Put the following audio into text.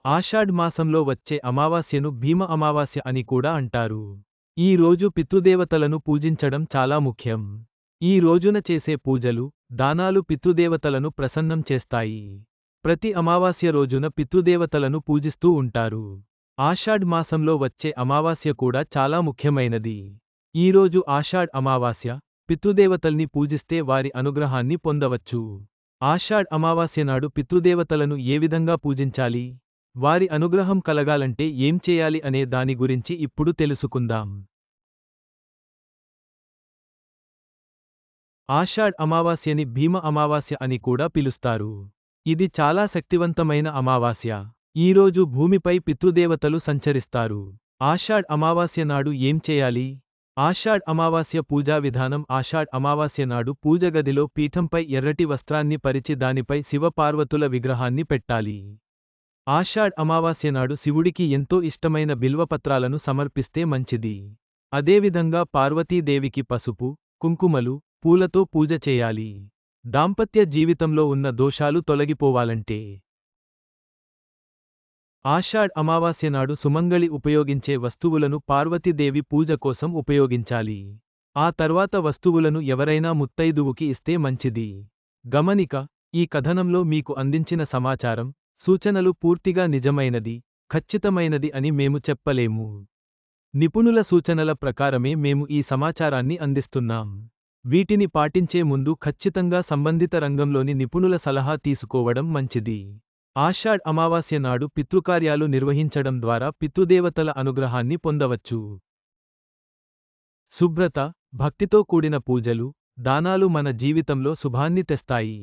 ఆషాఢ్ మాసంలో వచ్చే అమావాస్యను భీమ అమావాస్య అని కూడా అంటారు. ఈ రోజు పితృదేవతలను పూజించడం చాలా ముఖ్యం. ఈ రోజున చేసే పూజలు, దానాలు పితృదేవతలను ప్రసన్నం చేస్తాయి. ప్రతి అమావాస్య రోజున పితృదేవతలను పూజిస్తూ ఉంటారు. ఆషాఢ్ మాసంలో వచ్చే అమావాస్య కూడా చాలా ముఖ్యమైనది. ఈరోజు ఆషాఢ్ అమావాస్య, పితృదేవతల్ని పూజిస్తే వారి అనుగ్రహాన్ని పొందవచ్చు. ఆషాఢ్ అమావాస్య నాడు పితృదేవతలను ఏ విధంగా పూజించాలి? వారి అనుగ్రహం కలగాలంటే ఏం చేయాలి అనే దాని గురించి ఇప్పుడు తెలుసుకుందాం. ఆషాఢ్ అమావాస్యని భీమ అమావాస్య అని కూడా పిలుస్తారు. ఇది చాలా శక్తివంతమైన అమావాస్య. ఈరోజు భూమిపై పితృదేవతలు సంచరిస్తారు. ఆషాఢ్ అమావాస్య నాడు ఏం చేయాలి? ఆషాఢ్ అమావాస్య పూజా విధానం. ఆషాఢ్ అమావాస్య నాడు పూజగదిలో పీఠంపై ఎర్రటి వస్త్రాన్ని పరిచి దానిపై శివపార్వతుల విగ్రహాన్ని పెట్టాలి. ఆషాఢ్ అమావాస్య నాడు శివుడికి ఎంతో ఇష్టమైన బిల్వపత్రాలను సమర్పిస్తే మంచిది. అదేవిధంగా పార్వతీదేవికి పసుపు, కుంకుమలు, పూలతో పూజ చేయాలి. దాంపత్య జీవితంలో ఉన్న దోషాలు తొలగిపోవాలంటే ఆషాఢ్ అమావాస్య నాడు సుమంగళి ఉపయోగించే వస్తువులను పార్వతీదేవి పూజ కోసం ఉపయోగించాలి. ఆ తర్వాత వస్తువులను ఎవరైనా ముత్తైదువుకి ఇస్తే మంచిది. గమనిక: ఈ కథనంలో మీకు అందించిన సమాచారం, సూచనలు పూర్తిగా నిజమైనది, ఖచ్చితమైనది అని మేము చెప్పలేము. నిపుణుల సూచనల ప్రకారమే మేము ఈ సమాచారాన్ని అందిస్తున్నాం. వీటిని పాటించే ముందు ఖచ్చితంగా సంబంధిత రంగంలోని నిపుణుల సలహా తీసుకోవడం మంచిది. ఆషాఢ్ అమావాస్య నాడు పితృకార్యాలు నిర్వహించడం ద్వారా పితృదేవతల అనుగ్రహాన్ని పొందవచ్చు. శుభ్రత, భక్తితో కూడిన పూజలు, దానాలు మన జీవితంలో శుభాన్ని తెస్తాయి.